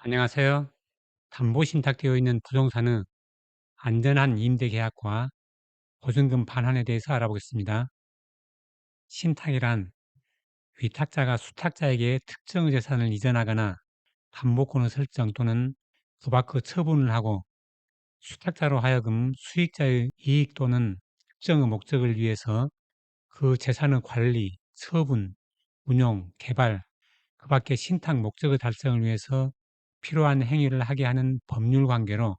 안녕하세요. 담보 신탁되어 있는 부동산의 안전한 임대 계약과 보증금 반환에 대해서 알아보겠습니다. 신탁이란 위탁자가 수탁자에게 특정 재산을 이전하거나 담보권의 설정 또는 구박 처분을 하고 수탁자로 하여금 수익자의 이익 또는 특정의 목적을 위해서 그 재산의 관리, 처분, 운용, 개발, 그 밖에 신탁 목적의 달성을 위해서 필요한 행위를 하게 하는 법률 관계로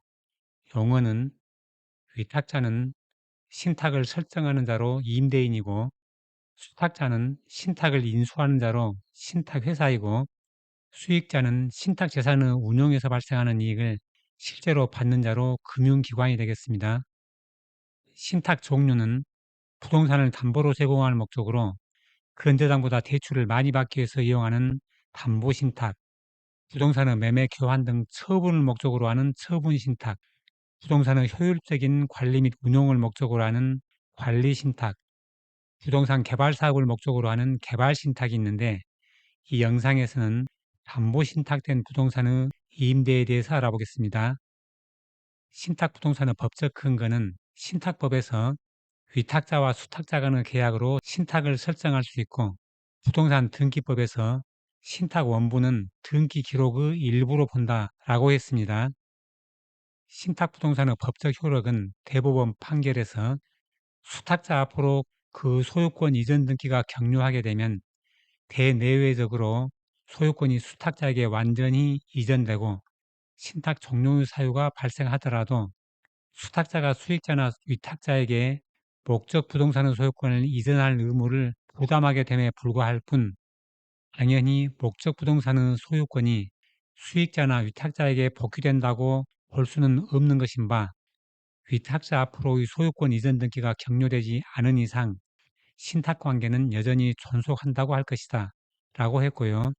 용어는 위탁자는 신탁을 설정하는 자로 임대인이고 수탁자는 신탁을 인수하는 자로 신탁회사이고 수익자는 신탁재산의 운용에서 발생하는 이익을 실제로 받는 자로 금융기관이 되겠습니다. 신탁 종류는 부동산을 담보로 제공할 목적으로 근저당보다 대출을 많이 받기 위해서 이용하는 담보신탁, 부동산의 매매 교환 등 처분을 목적으로 하는 처분신탁, 부동산의 효율적인 관리 및 운용을 목적으로 하는 관리신탁, 부동산 개발 사업을 목적으로 하는 개발신탁이 있는데 이 영상에서는 담보신탁된 부동산의 임대에 대해서 알아보겠습니다. 신탁부동산의 법적 근거는 신탁법에서 위탁자와 수탁자 간의 계약으로 신탁을 설정할 수 있고 부동산 등기법에서 신탁 원부는 등기 기록의 일부로 본다라고 했습니다. 신탁부동산의 법적 효력은 대법원 판결에서 수탁자 앞으로 그 소유권 이전 등기가 격려하게 되면 대내외적으로 소유권이 수탁자에게 완전히 이전되고 신탁 종료의 사유가 발생하더라도 수탁자가 수익자나 위탁자에게 목적 부동산의 소유권을 이전할 의무를 부담하게 됨에 불과할 뿐 당연히 목적 부동산의 소유권이 수익자나 위탁자에게 복귀된다고 볼 수는 없는 것인 바 위탁자 앞으로의 소유권 이전 등기가 격려되지 않은 이상 신탁관계는 여전히 존속한다고 할 것이다 라고 했고요.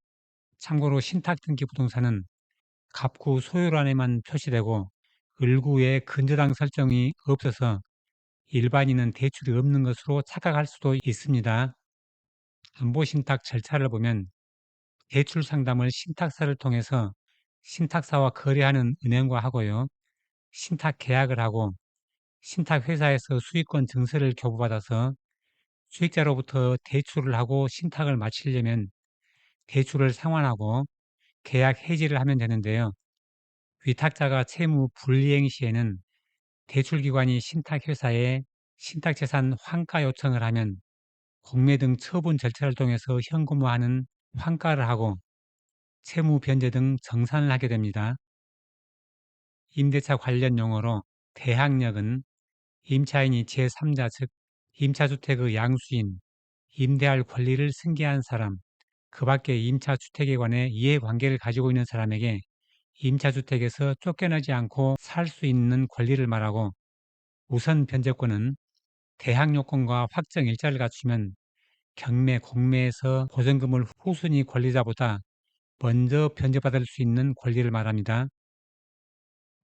참고로 신탁등기 부동산은 갑구 소유란에만 표시되고 을구에 근저당 설정이 없어서 일반인은 대출이 없는 것으로 착각할 수도 있습니다. 담보신탁 절차를 보면 대출 상담을 신탁사를 통해서 신탁사와 거래하는 은행과 하고요. 신탁 계약을 하고 신탁회사에서 수익권 증서를 교부받아서 수익자로부터 대출을 하고 신탁을 마치려면 대출을 상환하고 계약 해지를 하면 되는데요. 위탁자가 채무 불이행 시에는 대출기관이 신탁회사에 신탁재산 환가 요청을 하면 공매 등 처분 절차를 통해서 현금화하는 환가를 하고 채무 변제 등 정산을 하게 됩니다. 임대차 관련 용어로 대항력은 임차인이 제3자 즉 임차주택의 양수인, 임대할 권리를 승계한 사람, 그 밖에 임차주택에 관해 이해관계를 가지고 있는 사람에게 임차주택에서 쫓겨나지 않고 살 수 있는 권리를 말하고 우선 변제권은 대항 요건과 확정 일자를 갖추면 경매, 공매에서 보전금을 후순위 권리자보다 먼저 변제받을 수 있는 권리를 말합니다.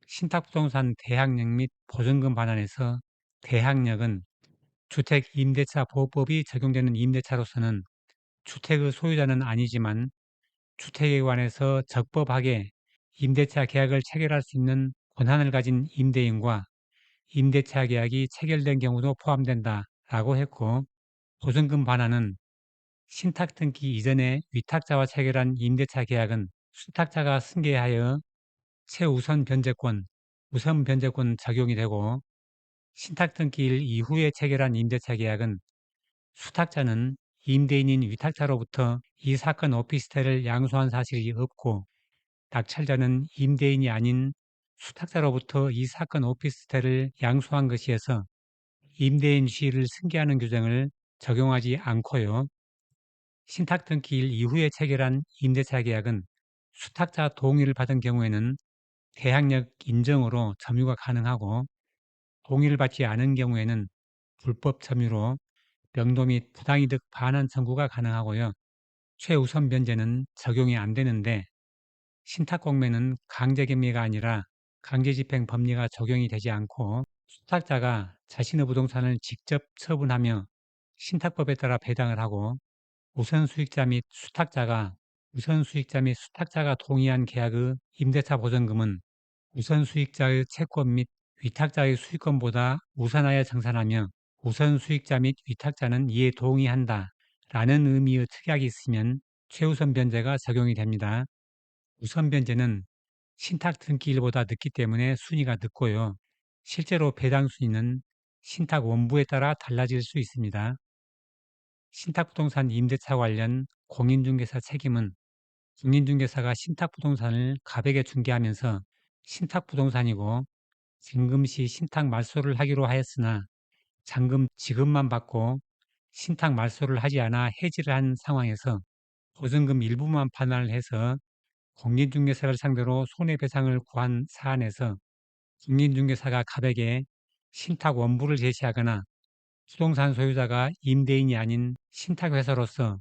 신탁부동산 대항력 및 보전금 반환에서 대항력은 주택임대차 보호법이 적용되는 임대차로서는 주택의 소유자는 아니지만 주택에 관해서 적법하게 임대차 계약을 체결할 수 있는 권한을 가진 임대인과 임대차 계약이 체결된 경우도 포함된다라고 했고 보증금 반환은 신탁 등기 이전에 위탁자와 체결한 임대차 계약은 수탁자가 승계하여 최우선 변제권, 우선 변제권 적용이 되고 신탁 등기일 이후에 체결한 임대차 계약은 수탁자는 임대인인 위탁자로부터 이 사건 오피스텔을 양수한 사실이 없고 낙찰자는 임대인이 아닌 수탁자로부터 이 사건 오피스텔을 양수한 것이어서 임대인 시를 승계하는 규정을 적용하지 않고요. 신탁 등기일 이후에 체결한 임대차 계약은 수탁자 동의를 받은 경우에는 대항력 인정으로 점유가 가능하고 동의를 받지 않은 경우에는 불법 점유로 명도 및 부당이득 반환 청구가 가능하고요. 최우선 변제는 적용이 안 되는데 신탁공매는 강제경매가 아니라 강제집행 법리가 적용이 되지 않고 수탁자가 자신의 부동산을 직접 처분하며 신탁법에 따라 배당을 하고 우선 수익자 및 수탁자가 우선 수익자 및 수탁자가 동의한 계약의 임대차 보전금은 우선 수익자의 채권 및 위탁자의 수익금보다 우선하여 정산하며 우선 수익자 및 위탁자는 이에 동의한다 라는 의미의 특약이 있으면 최우선 변제가 적용이 됩니다. 우선 변제는 신탁 등기일보다 늦기 때문에 순위가 늦고요. 실제로 배당 순위는 신탁 원부에 따라 달라질 수 있습니다. 신탁부동산 임대차 관련 공인중개사 책임은 공인중개사가 신탁부동산을 갑에게 중개하면서 신탁부동산이고 잔금 시 신탁 말소를 하기로 하였으나 잔금 지급만 받고 신탁 말소를 하지 않아 해지를 한 상황에서 보증금 일부만 반환을 해서 공인중개사를 상대로 손해배상을 구한 사안에서 공인중개사가 갑에게 신탁 원부를 제시하거나 부동산 소유자가 임대인이 아닌 신탁회사로서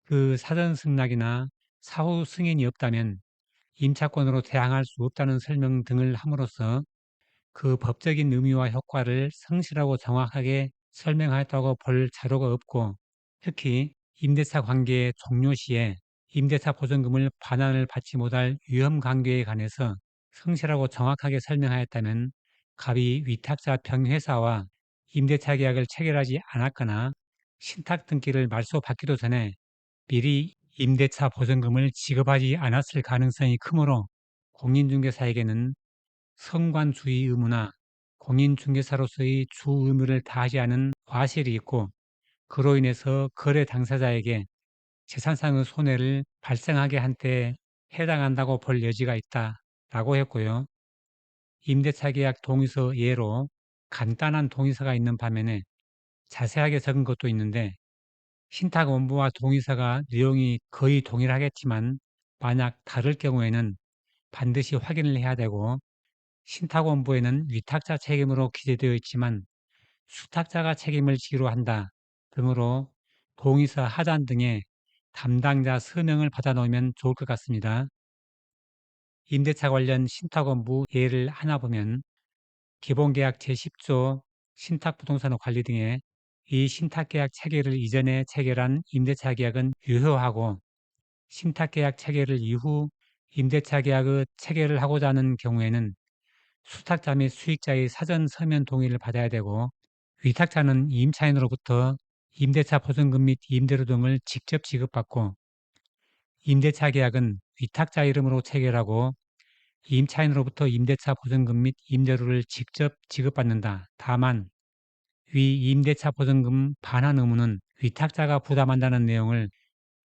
그 사전 승낙이나 사후 승인이 없다면 임차권으로 대항할 수 없다는 설명 등을 함으로써 그 법적인 의미와 효과를 성실하고 정확하게 설명하였다고 볼 자료가 없고, 특히 임대차 관계의 종료 시에 임대차 보전금을 반환을 받지 못할 위험 관계에 관해서 성실하고 정확하게 설명하였다면 갑이 위탁자 병회사와 임대차 계약을 체결하지 않았거나 신탁 등기를 말소받기도 전에 미리 임대차 보전금을 지급하지 않았을 가능성이 크므로 공인중개사에게는 성관주의 의무나 공인중개사로서의 주 의무를 다하지 않은 과실이 있고, 그로 인해서 거래 당사자에게 재산상의 손해를 발생하게 한 때 해당한다고 볼 여지가 있다라고 했고요. 임대차 계약 동의서 예로 간단한 동의서가 있는 반면에 자세하게 적은 것도 있는데, 신탁 원부와 동의서가 내용이 거의 동일하겠지만 만약 다를 경우에는 반드시 확인을 해야 되고, 신탁원부에는 위탁자 책임으로 기재되어 있지만 수탁자가 책임을 지기로 한다 등으로 동의서 하단 등에 담당자 서명을 받아 놓으면 좋을 것 같습니다. 임대차 관련 신탁원부 예를 하나 보면 기본계약 제10조 신탁부동산 관리 등에 이 신탁계약 체결을 이전에 체결한 임대차 계약은 유효하고 신탁계약 체결을 이후 임대차 계약의 체결을 하고자 하는 경우에는 수탁자 및 수익자의 사전 서면 동의를 받아야 되고, 위탁자는 임차인으로부터 임대차 보증금 및 임대료 등을 직접 지급받고, 임대차 계약은 위탁자 이름으로 체결하고 임차인으로부터 임대차 보증금 및 임대료를 직접 지급받는다. 다만 위 임대차 보증금 반환 의무는 위탁자가 부담한다는 내용을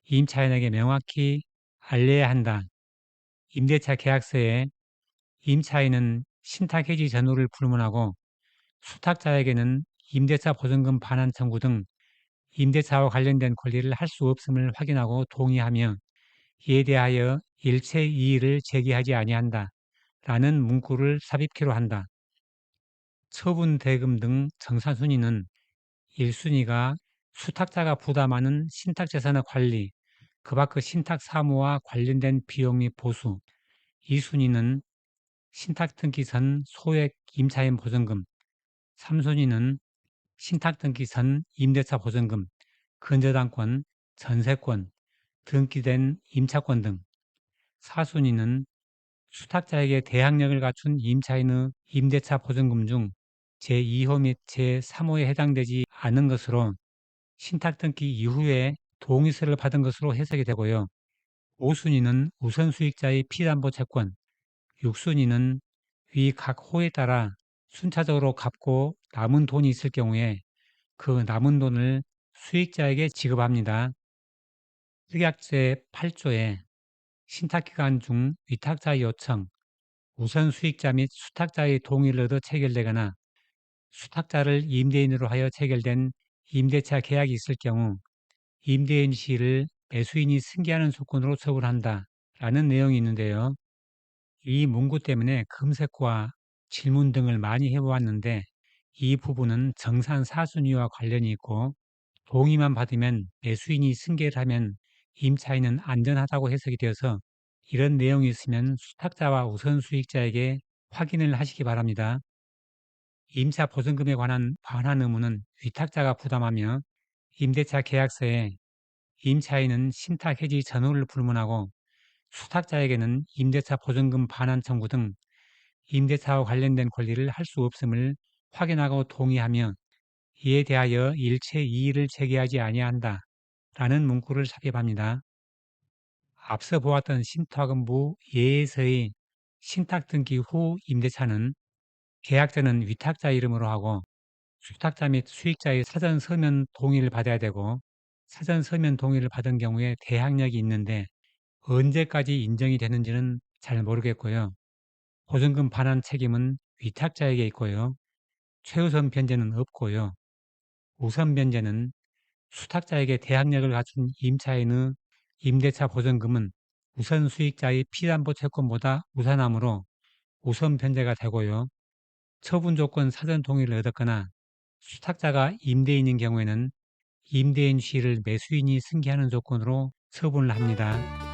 임차인에게 명확히 알려야 한다. 임대차 계약서에 임차인은 신탁해지 전후를 불문하고 수탁자에게는 임대차 보증금 반환 청구 등 임대차와 관련된 권리를 할 수 없음을 확인하고 동의하며 이에 대하여 일체 이의를 제기하지 아니한다 라는 문구를 삽입키로 한다. 처분 대금 등 정산 순위는 1순위가 수탁자가 부담하는 신탁재산의 관리, 그 밖의 신탁 사무와 관련된 비용 및 보수. 2순위는 신탁 등기 전 소액 임차인 보증금. 3순위는 신탁 등기 전 임대차 보증금, 근저당권, 전세권, 등기된 임차권 등. 4순위는 수탁자에게 대항력을 갖춘 임차인의 임대차 보증금 중 제2호 및 제3호에 해당되지 않은 것으로 신탁 등기 이후에 동의서를 받은 것으로 해석이 되고요. 5순위는 우선 수익자의 피담보 채권, 6순위는 위 각 호에 따라 순차적으로 갚고 남은 돈이 있을 경우에 그 남은 돈을 수익자에게 지급합니다. 특약제 8조에 신탁기간 중 위탁자 요청, 우선 수익자 및 수탁자의 동의를 얻어 체결되거나 수탁자를 임대인으로 하여 체결된 임대차 계약이 있을 경우 임대인 시를 매수인이 승계하는 조건으로 처분한다 라는 내용이 있는데요. 이 문구 때문에 검색과 질문 등을 많이 해보았는데 이 부분은 정산 사순위와 관련이 있고 동의만 받으면 매수인이 승계를 하면 임차인은 안전하다고 해석이 되어서 이런 내용이 있으면 수탁자와 우선 수익자에게 확인을 하시기 바랍니다. 임차 보증금에 관한 반환 의무는 위탁자가 부담하며 임대차 계약서에 임차인은 신탁 해지 전호를 불문하고 수탁자에게는 임대차 보증금 반환 청구 등 임대차와 관련된 권리를 할 수 없음을 확인하고 동의하며 이에 대하여 일체 이의를 제기하지 아니한다 라는 문구를 삽입합니다. 앞서 보았던 신탁은부 예에서의 신탁 등기 후 임대차는 계약자는 위탁자 이름으로 하고 수탁자 및 수익자의 사전 서면 동의를 받아야 되고 사전 서면 동의를 받은 경우에 대항력이 있는데 언제까지 인정이 되는지는 잘 모르겠고요. 보증금 반환 책임은 위탁자에게 있고요. 최우선 변제는 없고요. 우선 변제는 수탁자에게 대항력을 갖춘 임차인의 임대차 보증금은 우선 수익자의 피담보 채권보다 우선하므로 우선 변제가 되고요. 처분 조건 사전 동의를 얻었거나 수탁자가 임대인인 경우에는 임대인 시를 매수인이 승계하는 조건으로 처분을 합니다.